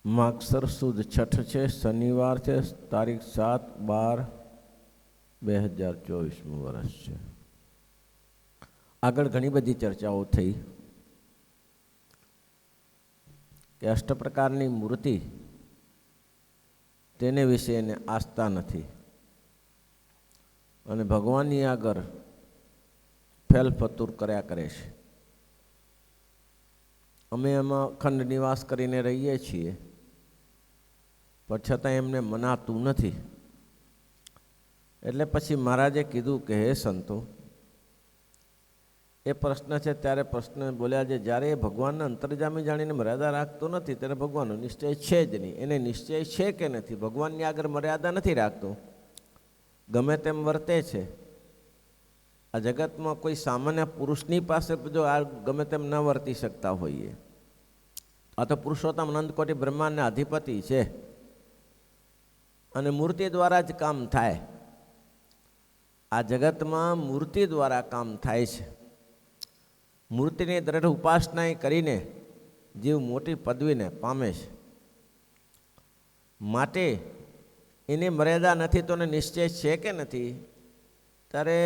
માગસર સુદ છઠ છે, શનિવાર છે, તારીખ 7/12/2024 વર્ષ છે. આગળ ઘણી બધી ચર્ચાઓ થઈ કે અષ્ટપ્રકારની મૂર્તિ તેને વિશે એને આસ્થા નથી અને ભગવાનની આગળ ફેલફતુર કર્યા કરે છે. અમે એમાં અખંડ નિવાસ કરીને રહીએ છીએ, પણ છતાં એમને મનાતું નથી. એટલે પછી મહારાજે કીધું કે હે સંતો, એ પ્રશ્ન છે ત્યારે પ્રશ્ન બોલ્યા છે, જ્યારે એ ભગવાનના અંતર્જામી જાણીને મર્યાદા રાખતો નથી ત્યારે ભગવાનનો નિશ્ચય છે જ નહીં. એને નિશ્ચય છે કે નથી? ભગવાનની આગળ મર્યાદા નથી રાખતો, ગમે તેમ વર્તે છે. આ જગતમાં કોઈ સામાન્ય પુરુષની પાસે જો આ ગમે તેમ ન વર્તી શકતા હોઈએ, આ તો પુરુષોત્તમ અનંતકોટી બ્રહ્માંડના અધિપતિ છે અને મૂર્તિ દ્વારા જ કામ થાય. આ જગતમાં મૂર્તિ દ્વારા કામ થાય છે. મૂર્તિની દ્રઢ ઉપાસના કરીને જીવ મોટી પદવીને પામે છે. માટે એની મર્યાદા નથી તો એને નિશ્ચય છે કે નથી? ત્યારે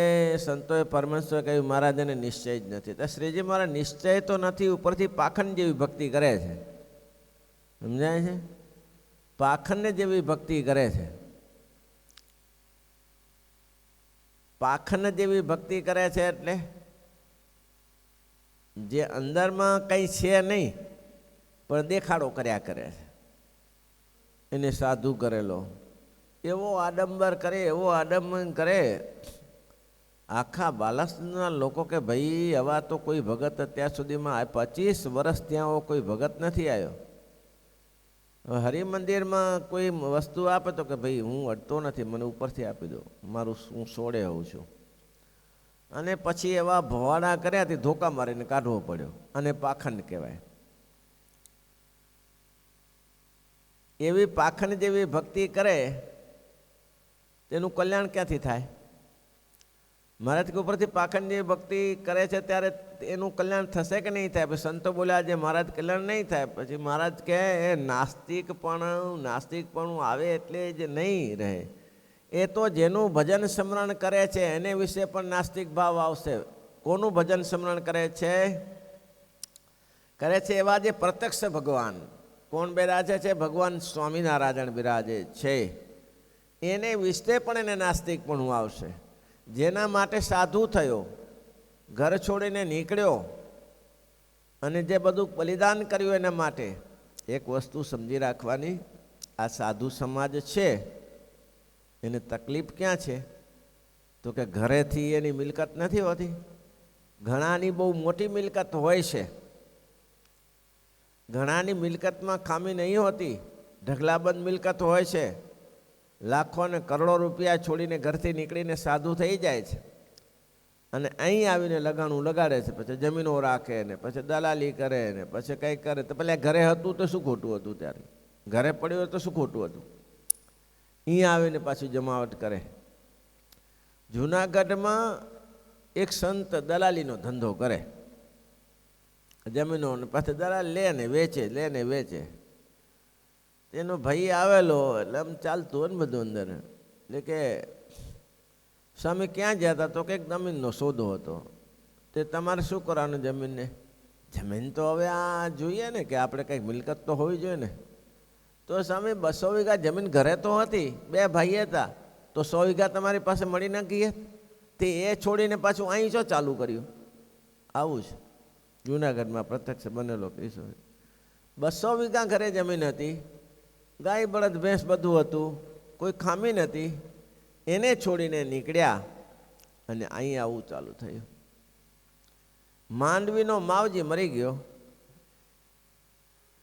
સંતોએ પરમેશ્વરે કહ્યું, મહારાજને નિશ્ચય જ નથી. તો શ્રીજી મહારાજ નિશ્ચય તો નથી, ઉપરથી પાખંડ જેવી ભક્તિ કરે છે. સમજાય છે? પાખંડ જેવી ભક્તિ કરે છે. પાખંડ જેવી ભક્તિ કરે છે એટલે જે અંદરમાં કંઈ છે નહીં પણ દેખાડો કર્યા કરે છે. એને સાધુ કરેલો એવો આડંબર કરે, એવો આડંબર કરે. આખા બાલાસના લોકો કે ભાઈ આવા તો કોઈ ભગત અત્યાર સુધીમાં 25 વર્ષ ત્યાં કોઈ ભગત નથી આવ્યો. હરિમંદિરમાં કોઈ વસ્તુ આપે તો કે ભાઈ હું અડતો નથી, મને ઉપરથી આપી દો, મારું હું સોડે હોઉં છું. અને પછી એવા ભવાડા કર્યાથી ધોકા મારીને કાઢવો પડ્યો, અને પાખંડ કહેવાય. એવી પાખંડ જેવી ભક્તિ કરે તેનું કલ્યાણ ક્યાંથી થાય? મહારાજ કે ઉપરથી પાખંડ જેવી ભક્તિ કરે છે ત્યારે એનું કલ્યાણ થશે કે નહીં થાય? પછી સંતો બોલ્યા જે મહારાજ કલ્યાણ નહીં થાય. પછી મહારાજ કહે એ નાસ્તિકપણું આવે એટલે જ નહીં રહે. એ તો જેનું ભજન સ્મરણ કરે છે એને વિશે પણ નાસ્તિક ભાવ આવશે. કોનું ભજન સ્મરણ કરે છે એવા જે પ્રત્યક્ષ ભગવાન કોણ બિરાજે છે? ભગવાન સ્વામિનારાયણ બિરાજે છે. એને વિશે પણ એને નાસ્તિકપણું આવશે. જેના માટે સાધુ થયો, ઘર છોડીને નીકળ્યો અને જે બધું બલિદાન કર્યું એના માટે, એક વસ્તુ સમજી રાખવાની, આ સાધુ સમાજ છે એને તકલીફ ક્યાં છે? તો કે ઘરેથી એની મિલકત નથી હોતી. ઘણાની બહુ મોટી મિલકત હોય છે, ઘણાની મિલકતમાં ખામી નહીં હોતી, ઢગલાબંધ મિલકત હોય છે. લાખો અને કરોડો રૂપિયા છોડીને ઘરથી નીકળીને સાધુ થઈ જાય છે અને અહીં આવીને લગાણું લગાડે છે. પછી જમીનો રાખે ને પછી દલાલી કરે ને પછી કંઈ કરે. તો પેલા ઘરે હતું તો શું ખોટું હતું? ત્યારે ઘરે પડ્યું તો શું ખોટું હતું? અહીં આવીને પાછી જમાવટ કરે. જૂનાગઢમાં એક સંત દલાલીનો ધંધો કરે, જમીનો પાછી દલાલ લે ને વેચે. એનો ભાઈ આવેલો એટલે આમ ચાલતું હોય ને બધું અંદર. એટલે કે સ્વામી ક્યાં ગયા હતા? તો કંઈક જમીનનો સોદો હતો. તે તમારે શું કરવાનું જમીનને? જમીન તો હવે આ જોઈએ ને કે આપણે કંઈક મિલકત તો હોવી જોઈએ ને. તો સ્વામી 200 વીઘા જમીન ઘરે તો હતી, 2 ભાઈ હતા, તો 100 વીઘા તમારી પાસે મળી ના ગઈ? તે એ છોડીને પાછું અહીં શું ચાલુ કર્યું? આવું છે જૂનાગઢમાં પ્રત્યક્ષ બનેલો કિસ્સો. 200 વીઘા ઘરે જમીન હતી, ગાય બળદ ભેંસ બધું હતું, કોઈ ખામી નથી. એને છોડીને નીકળ્યા અને અહીં આવું ચાલુ થયું. માંડવીનો માવજી મરી ગયો,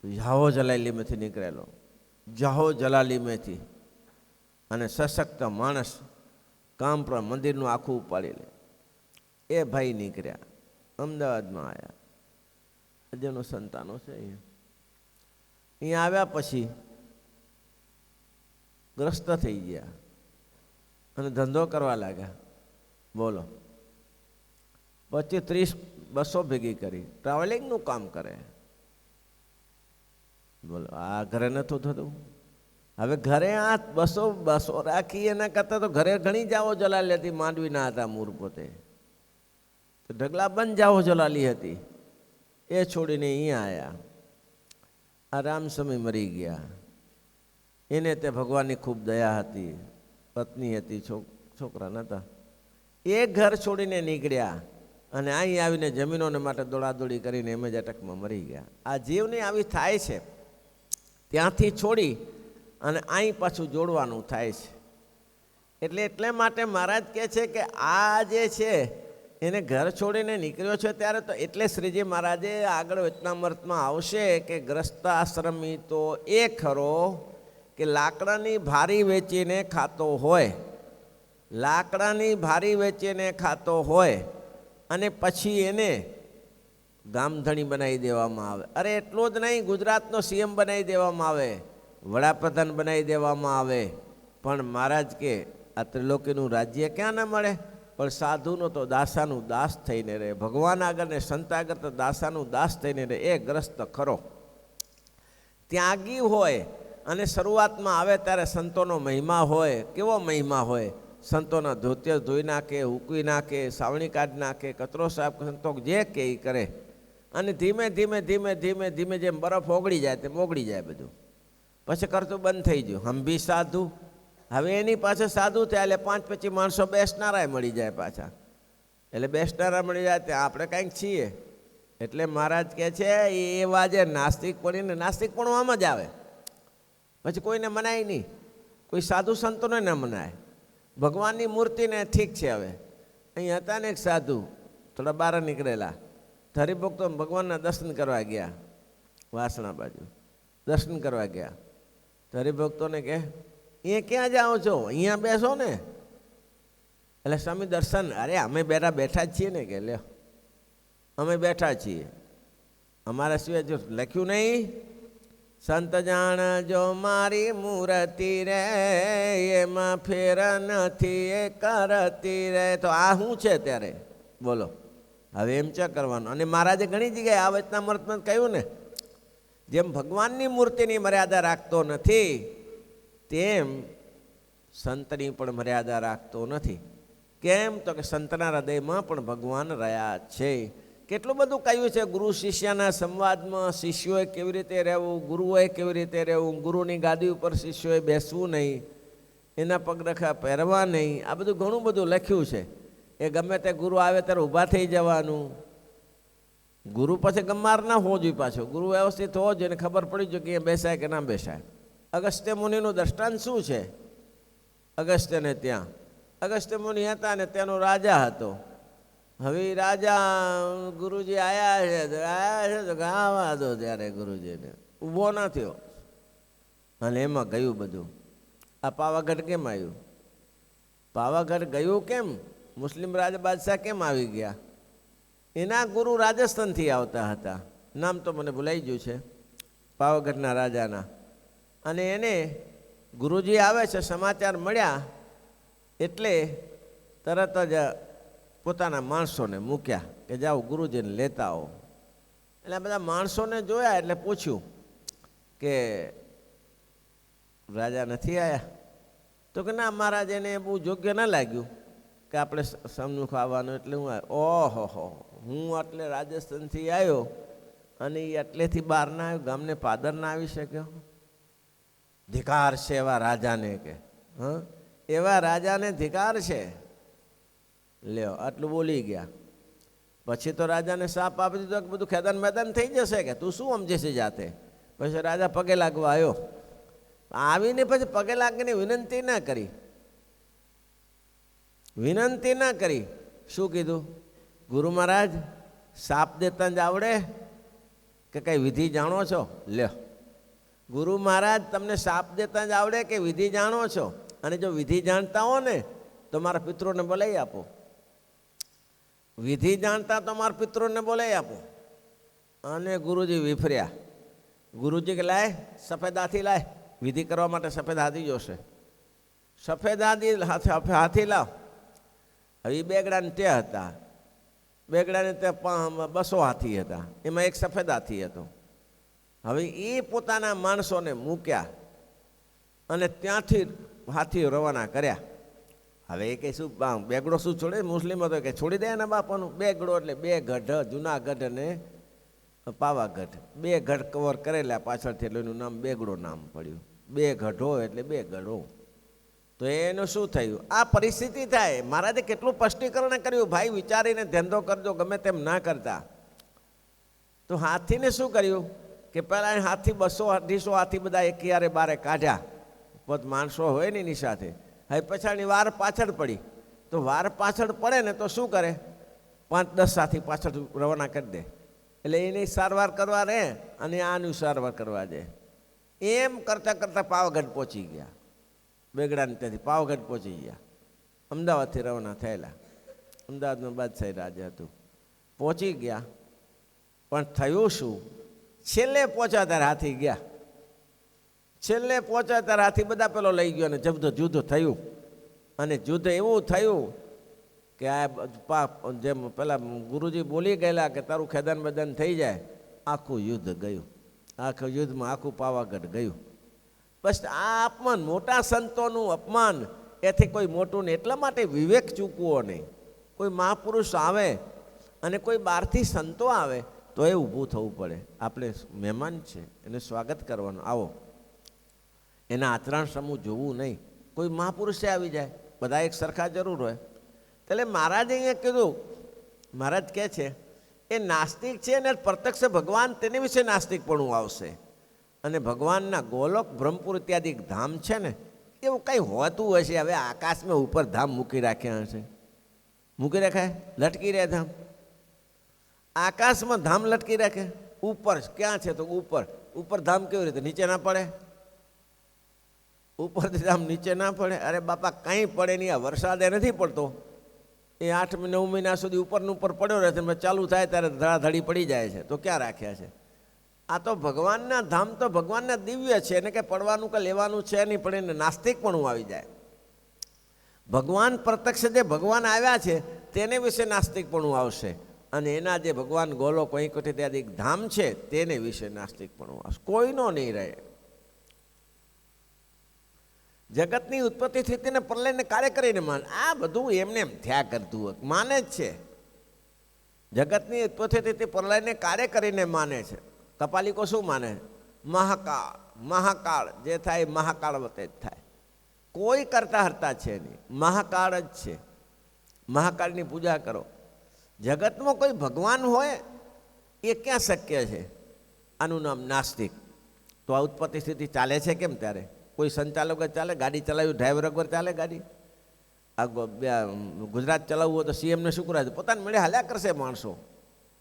જાહો જલાલીમેથી નીકળેલો, જાહો જલાલીમેથી, અને સશક્ત માણસ કામ પર મંદિરનું આખું ઉપાડી લે. એ ભાઈ નીકળ્યા, અમદાવાદમાં આવ્યા. જેનો સંતાનો છે અહીંયા આવ્યા પછી ગ્રસ્ત થઈ ગયા અને ધંધો કરવા લાગ્યા. બોલો, પછી 30-200 ભેગી કરી ટ્રાવેલિંગનું કામ કરે. બોલો, આ ઘરે નહોતું થતું. હવે ઘરે આ બસો બસો રાખી એના કરતાં તો ઘરે ઘણી જાઓ જલાલી હતી. માંડવીના હતા મૂળ પોતે, તો ઢગલા બંધ જાઓ જલાલી હતી. એ છોડીને અહીંયા આવ્યા. આ રામસ્વામી મરી ગયા. એને તે ભગવાનની ખૂબ દયા હતી, પત્ની હતી, છોકરા નહોતા. એ ઘર છોડીને નીકળ્યા અને અહીં આવીને જમીનોને માટે દોડાદોડી કરીને એમ જ અટકમાં મરી ગયા. આ જીવની આવી થાય છે. ત્યાંથી છોડી અને અહીં પાછું જોડવાનું થાય છે. એટલે માટે મહારાજ કહે છે કે આ જે છે એને ઘર છોડીને નીકળ્યો છે ત્યારે તો એટલે શ્રીજી મહારાજે આગળ વચનામૃતમાં આવશે કે ગ્રસ્તાશ્રમી તો એ ખરો કે લાકડાની ભારી વેચીને ખાતો હોય, લાકડાની ભારી વેચીને ખાતો હોય અને પછી એને ગામધણી બનાવી દેવામાં આવે. અરે એટલું જ નહીં, ગુજરાતનો સીએમ બનાવી દેવામાં આવે, વડાપ્રધાન બનાવી દેવામાં આવે, પણ મહારાજ કે આ ત્રિલોકીનું રાજ્ય ક્યાં ન મળે? પણ સાધુનો તો દાસાનું દાસ થઈને રહે, ભગવાન આગળ ને સંત આગળ તો દાસાનું દાસ થઈને રહે. એ ગ્રસ્ત ખરો, ત્યાગી હોય. અને શરૂઆતમાં આવે ત્યારે સંતોનો મહિમા હોય. કેવો મહિમા હોય? સંતોના ધોતિયા ધોઈ નાખે, ઉકવી નાખે, સાવણી કાઢી નાખે, કચરો સાફ, સંતો જે કે એ કરે. અને ધીમે ધીમે ધીમે ધીમે ધીમે જેમ બરફ ઓગળી જાય તેમ ઓગળી જાય બધું. પછી કરતું બંધ થઈ ગયું. હમ ભી સાધુ. હવે એની પાછળ સાધુ થયા એટલે 5-25 માણસો બેસનારાય મળી જાય પાછા. એટલે બેસનારા મળી જાય ત્યાં આપણે કાંઈક છીએ. એટલે મહારાજ કહે છે એવા જે નાસ્તિક પડીને, નાસ્તિક પણ આમ જ આવે. પછી કોઈને મનાય નહીં, કોઈ સાધુ સંતોને ન મનાય. ભગવાનની મૂર્તિને ઠીક છે. હવે અહીં હતા ને એક સાધુ, થોડા બહાર નીકળેલા, હરિભક્તો ભગવાનના દર્શન કરવા ગયા, વાસણા બાજુ દર્શન કરવા ગયા. તો હરિભક્તોને કહે અહીંયા ક્યાં જાઓ છો? અહીંયા બેસો ને. એટલે સ્વામી દર્શન. અરે અમે બેઠા જ છીએ ને. કે લ્યો અમે બેઠા છીએ, અમારા સિવાય જો લખ્યું નહીં, સંત જાણ જો મારી મૂર્તિ રે, એમાં ફેર નથી એ કરતી રે. તો આ શું છે ત્યારે? બોલો, હવે એમ ચા કરવાનું. અને મહારાજે ઘણી જગ્યાએ આ વચનામૃતમાં કહ્યું ને, જેમ ભગવાનની મૂર્તિની મર્યાદા રાખતો નથી તેમ સંતની પણ મર્યાદા રાખતો નથી. કેમ? તો કે સંતના હૃદયમાં પણ ભગવાન રહ્યા છે. કેટલું બધું કહ્યું છે ગુરુ શિષ્યના સંવાદમાં. શિષ્યોએ કેવી રીતે રહેવું, ગુરુઓએ કેવી રીતે રહેવું, ગુરુની ગાદી ઉપર શિષ્યોએ બેસવું નહીં, એના પગરખા પહેરવા નહીં. આ બધું ઘણું બધું લખ્યું છે. એ ગમે તે ગુરુ આવે ત્યારે ઊભા થઈ જવાનું. ગુરુ પછી ગમાર ના હોવો જોઈએ. પાછો ગુરુ વ્યવસ્થિત હોવો જોઈએ, એને ખબર પડી જોઈએ કે અહીંયા બેસાય કે ના બેસાય. અગસ્ત્ય મુનિનું દ્રષ્ટાંત શું છે? અગસ્ત્યને ત્યાં અગસ્ત્ય મુનિ હતા અને તેનો રાજા હતો. હવે રાજા ગુરુજી આવ્યા છે તો ગાવા દો. ત્યારે ગુરુજીને ઊભો ના થયો અને એમાં ગયું બધું. આ પાવાગઢ કેમ આવ્યું? પાવાગઢ ગયું કેમ? મુસ્લિમ બાદશાહ કેમ આવી ગયા? એના ગુરુ રાજસ્થાનથી આવતા હતા. નામ તો મને ભૂલાઈ ગયું છે, પાવાગઢના રાજાના. અને એને ગુરુજી આવે છે, સમાચાર મળ્યા એટલે તરત જ પોતાના માણસોને મૂક્યા કે જાઓ ગુરુજીને લેતા આવો. એટલે બધા માણસોને જોયા એટલે પૂછ્યું કે રાજા નથી આવ્યા? તો કે ના મહારાજ, એને બહુ યોગ્ય ન લાગ્યું કે આપણે સન્મુખ આવવાનું. એટલે હું આવ્યો. ઓહો, હું એટલે રાજસ્થાનથી આવ્યો અને એ એટલેથી બહાર ના આવ્યો, ગામને પાદર ના આવી શક્યો? ધિકાર છે એવા રાજાને. કે હા, એવા રાજાને ધિકાર છે. લ્યો, આટલું બોલી ગયા. પછી તો રાજાને સાપ આપી દીધો કે બધું ખેદાન મેદાન થઈ જશે, કે તું શું સમજે છે જાતે. પછી રાજા પગે લાગવા આવ્યો. આવીને પછી પગે લાગીને વિનંતી ના કરી. વિનંતી ના કરી. શું કીધું? ગુરુ મહારાજ, સાપ દેતા જ આવડે કે કઈ વિધિ જાણો છો? લ્યો, ગુરુ મહારાજ તમને સાપ દેતા જ આવડે કે વિધિ જાણો છો? અને જો વિધિ જાણતા હો ને તો મારા પિતૃને બોલાવી આપો. વિધિ જાણતા તો મારા પિતૃને બોલાવી આપો. અને ગુરુજી વિફર્યા. ગુરુજી કે લાય સફેદ હાથી લાય, વિધિ કરવા માટે સફેદ હાથી જોશે. સફેદ હાથી લાવ. હવે બેગડાને તે હતા, બેગડાને તે 200 હાથી હતા, એમાં એક સફેદ હાથી હતો. હવે એ પોતાના માણસોને મૂક્યા અને ત્યાંથી હાથી રવાના કર્યા. હવે એ કંઈ શું બેગડો શું છોડે? મુસ્લિમો તો કે છોડી દે એના બાપાનું. બેગડો એટલે 2 ગઢ, જુનાગઢ અને પાવાગઢ, 2 ગઢ કવર કરેલા પાછળથી, એટલે એનું નામ બેગડો નામ પડ્યું. 2 ગઢો એટલે 2 ગઢો. તો એનું શું થયું? આ પરિસ્થિતિ થાય. મહારાજે કેટલું સ્પષ્ટીકરણ કર્યું, ભાઈ વિચારીને ધંધો કરજો, ગમે તેમ ના કરતા. તો હાથીને શું કર્યું કે પહેલાં હાથી 200-250 હાથી બધા એકિયારે બારે કાઢ્યા, પોત માણસો હોય ને એની સાથે. હવે પછાડની વાર પાછળ પડી, તો વાર પાછળ પડે ને તો શું કરે? 5-10 હાથી પાછળ રવાના કરી દે, એટલે એની સારવાર કરવા રહે અને આની સારવાર કરવા જાય. એમ કરતાં કરતાં પાવાગઢ પહોંચી ગયા. બેગડાને ત્યાંથી પાવાગઢ પહોંચી ગયા. અમદાવાદથી રવાના થયેલા. અમદાવાદમાં બાદશાહી રાજ હતું. પહોંચી ગયા, પણ થયું શું? છેલ્લે પહોંચ્યા ત્યારે હાથી ગયા. છેલ્લે પહોંચ્યા ત્યારે હાથી બધા પેલો લઈ ગયો અને જુદ્ધ થયું. અને જુદ્ધ એવું થયું કે આ જેમ પેલા ગુરુજી બોલી ગયેલા કે તારું ખેદાન બદાન થઈ જાય, આખું યુદ્ધ ગયું. આખું યુદ્ધમાં આખું પાવાગઢ ગયું. બસ આ અપમાન, મોટા સંતોનું અપમાન એથી કોઈ મોટું નહીં. એટલા માટે વિવેક ચૂકવો નહીં. કોઈ મહાપુરુષ આવે અને કોઈ બહારથી સંતો આવે તો એ ઊભું થવું પડે. આપણે મહેમાન છે, એને સ્વાગત કરવાનું. આવો, એના આચરણ સમૂહ જોવું નહીં. કોઈ મહાપુરુષે આવી જાય, બધા એક સરખા જરૂર હોય. એટલે મહારાજે અહીંયા કીધું, મહારાજ કહે છે એ નાસ્તિક છે ને પ્રત્યક્ષ ભગવાન, તેની વિશે નાસ્તિકપણું આવશે. અને ભગવાનના ગોલોક, બ્રહ્મપુર ઇત્યાદિ ધામ છે ને, એવું કંઈ હોતું હશે. હવે આકાશમાં ઉપર ધામ મૂકી રાખ્યા હશે. મૂકી રાખાય? લટકી રહે ધામ. આકાશમાં ધામ લટકી રાખે. ઉપર ક્યાં છે? તો ઉપર. ઉપર ધામ કેવી રીતે? નીચે ના પડે? ઉપરથી ધામ નીચે ના પડે? અરે બાપા, કંઈ પડે નહીં. આ વરસાદ એ નથી પડતો, એ 8-9 મહિના સુધી ઉપરનું ઉપર પડ્યો રહે છે. ચાલુ થાય ત્યારે ધડાધડી પડી જાય છે. તો ક્યાં રાખ્યા છે? આ તો ભગવાનના ધામ, તો ભગવાનના દિવ્ય છે. એને કે પડવાનું કે લેવાનું છે નહીં, પણ એને નાસ્તિકપણું આવી જાય. ભગવાન પ્રત્યક્ષ જે ભગવાન આવ્યા છે તેને વિશે નાસ્તિકપણું આવશે. અને એના જે ભગવાન ગોલોક, વૈકુંઠ ઇત્યાદિ ધામ છે તેને વિશે નાસ્તિકપણું આવશે. કોઈનો નહીં રહે. જગતની ઉત્પત્તિ સ્થિતિને પ્રલયને કાર્ય કરીને માન. આ બધું એમને એમ થયા કરતું હોય, માને જ છે. જગતની ઉત્પત્તિ સ્થિતિ પ્રલયને કાર્ય કરીને માને છે. કપાલિકો શું માને? મહાકાળ. મહાકાળ જે થાય મહાકાળ વતે જ થાય. કોઈ કરતા હરતા છે નહીં, મહાકાળ જ છે. મહાકાળની પૂજા કરો. જગતમાં કોઈ ભગવાન હોય એ ક્યાં શક્ય છે? આનું નામ નાસ્તિક. તો આ ઉત્પત્તિ સ્થિતિ ચાલે છે કેમ? ત્યારે કોઈ સંચાલક જ ચાલે? ગાડી ચલાવ્યું ડ્રાઈવર વગર ચાલે ગાડી? આ ગુજરાત ચલાવવું હોય તો સીએમને શું કરાવે? પોતાને મળે હાલ્યા કરશે માણસો.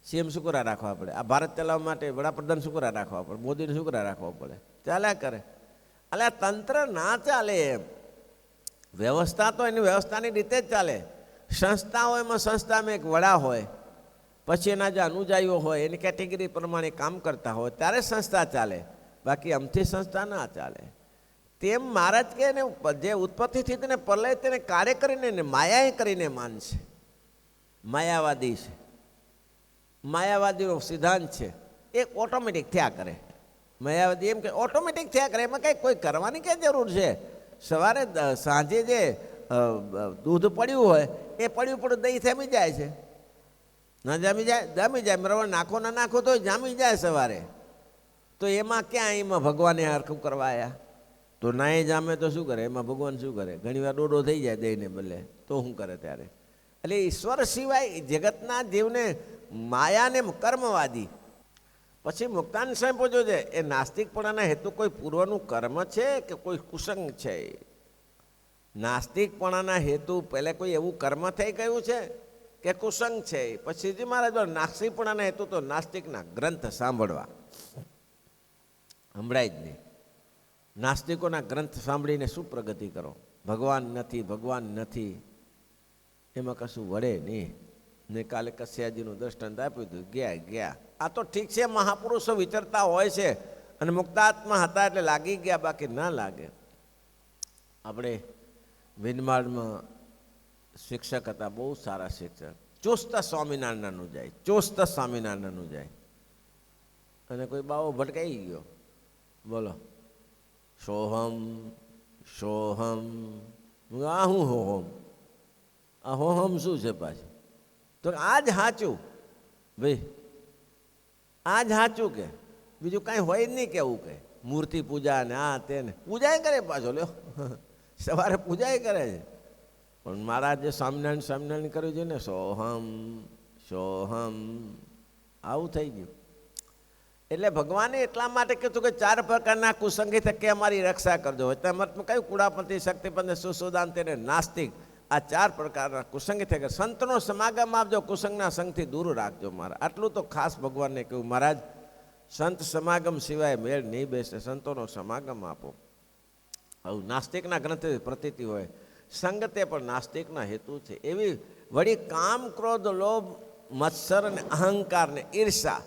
સીએમ શું કરા રાખવા પડે? આ ભારત ચલાવવા માટે વડાપ્રધાન શું કરા રાખવા પડે? મોદીને શું કરા રાખવા પડે? ચાલ્યા કરે. એટલે આ તંત્ર ના ચાલે એમ. વ્યવસ્થા તો એની વ્યવસ્થાની રીતે જ ચાલે. સંસ્થા હોય, એમાં સંસ્થામાં એક વડા હોય, પછી એના જે અનુજાઈઓ હોય એની કેટેગરી પ્રમાણે કામ કરતા હોય ત્યારે સંસ્થા ચાલે. બાકી અમથી સંસ્થા ના ચાલે. તેમ મહારાજ કે ને જે ઉત્પત્તિ સ્થિતિને પ્રલય તેને કાર્ય કરીને ને માયાએ કરીને માનશે. માયાવાદી છે. માયાવાદીનો સિદ્ધાંત છે એ ઓટોમેટિક થયા કરે. માયાવાદી એમ કે ઓટોમેટિક થયા કરે, એમાં કંઈ કોઈ કરવાની ક્યાં જરૂર છે? સવારે સાંજે જે દૂધ પડ્યું હોય એ પડ્યું દહીં જામી જાય છે. ના જામી જાય? જામી જાય. બરાબર, નાખો ના નાખો તો જામી જાય સવારે. તો એમાં ક્યાં એમાં ભગવાને હરખું કરવા આવ્યા? તો ના એ જામે તો શું કરે? એમાં ભગવાન શું કરે? ઘણી વાર ડોડો થઈ જાય દહીંને બદલે, તો શું કરે ત્યારે? એટલે ઈશ્વર સિવાય જગતના જીવને માયાને કર્મવાદી. પછી મુક્તાન સ્વયં પૂછ્યો છે એ નાસ્તિકપણાના હેતુ કોઈ પૂર્વનું કર્મ છે કે કોઈ કુસંગ છે? નાસ્તિકપણાના હેતુ પહેલે કોઈ એવું કર્મ થઈ ગયું છે કે કુસંગ છે? પછી જે મારા નાસ્તિકપણાના હેતુ તો નાસ્તિકના ગ્રંથ સાંભળવા. સંભળાય જ નહીં. નાસ્તિકોના ગ્રંથ સાંભળીને શું પ્રગતિ કરો? ભગવાન નથી, ભગવાન નથી, એમાં કશું વળે નહીં. ને કાલે કસ્યાજીનું દ્રષ્ટાંત આપ્યું હતું, ગયા. આ તો ઠીક છે, મહાપુરુષો વિચરતા હોય છે અને મુક્તાત્મા હતા એટલે લાગી ગયા, બાકી ના લાગે. આપણે વિનમાળમાં શિક્ષક હતા, બહુ સારા શિક્ષક, ચોસ્ત સ્વામિનારાયણનું જાય, ચોસ્ત સ્વામિનારાયણનું જાય. અને કોઈ બાવો ભટકાઈ ગયો, બોલો સોહમ સોહમ. આ હું હોહમ, આ હોહમ શું છે પાછું? તો આ જ સાચું ભાઈ, આ જ સાચું કે બીજું કાંઈ હોય જ નહીં કેવું કે મૂર્તિ પૂજા ને આ તેને પૂજાય કરે પાછો લ્યો સવારે પૂજાય કરે છે. પણ મારા જે સ્વામિનારાયણ કર્યું છે ને સોહમ સોહમ આવું થઈ ગયું. એટલે ભગવાને એટલા માટે કીધું કે 4 પ્રકારના કુસંગી થકી અમારી રક્ષા કરજો. મતમાં કયું કુડાપતિ શક્તિપતિ સુસુદાન તેને નાસ્તિક, આ 4 પ્રકારના કુસંગી થકી સંતનો સમાગમ આપજો, કુસંગના સંગથી દૂર રાખજો. મારા આટલું તો ખાસ ભગવાનને કહ્યું, મહારાજ સંત સમાગમ સિવાય મેળ નહીં બેસે, સંતોનો સમાગમ આપો. આવું નાસ્તિકના ગ્રંથે પ્રતીતિ હોય, સંગતે પણ નાસ્તિકના હેતુ છે. એવી વળી કામ ક્રોધ લોભ મત્સર ને અહંકાર ને ઈર્ષા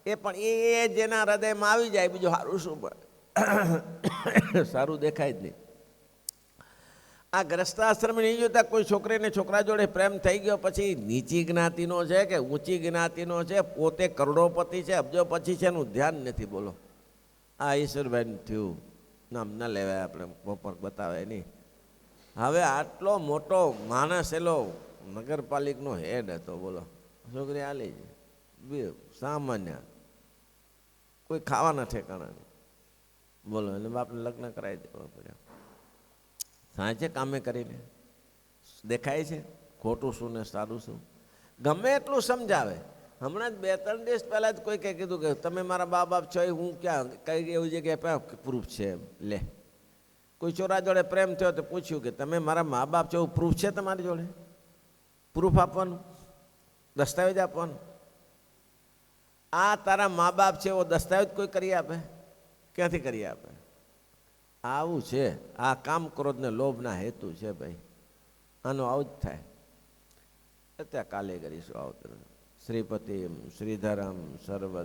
એ પણ એ જેના હૃદયમાં આવી જાય બીજું સારું શું સારું દેખાય જ નહીં. આ ગ્રસ્તાશ્રમ નહીં જોતા કોઈ છોકરીને છોકરા જોડે પ્રેમ થઈ ગયો પછી નીચી જ્ઞાતિનો છે કે ઊંચી જ્ઞાતિનો છે, પોતે કરોડોપતિ છે અબજોપતિ છે એનું ધ્યાન નથી. બોલો આ ઈશ્વરભાઈ થયું, નામ ન લેવાય આપણે બપોર બતાવે નહીં. હવે આટલો મોટો માણસ એલો નગરપાલિકનો હેડ હતો, બોલો છોકરી આલી છે બે સામાન્ય, કોઈ ખાવાના ઠેકાણા નહીં. બોલો એને બાપને લગ્ન કરાવી દેવા પડ્યા. સાંજે કામે કરીને દેખાય છે ખોટું શું ને સારું શું, ગમે એટલું સમજાવે. હમણાં જ 2-3 દિવસ પહેલાં જ કોઈ કીધું કે તમે મારા બા બાપ છો, હું ક્યાં કઈ એવી જગ્યાએ પ્રૂફ છે એમ. લે કોઈ ચોરા જોડે પ્રેમ થયો તો પૂછ્યું કે તમે મારા મા બાપ છો, એવું પ્રૂફ છે તમારી જોડે? પ્રૂફ આપવાનું, દસ્તાવેજ આપવાનું. આ તારા મા બાપ છે એવો દસ્તાવેજ કોઈ કરી આપે? ક્યાંથી કરી આપે? આવું છે આ કામ ક્રોધ ને લોભના હેતુ છે ભાઈ. આનું આવું જ થાય. અત્યારે કાલે કરીશું આવતર. શ્રીપતિમ શ્રીધરમ સર્વદે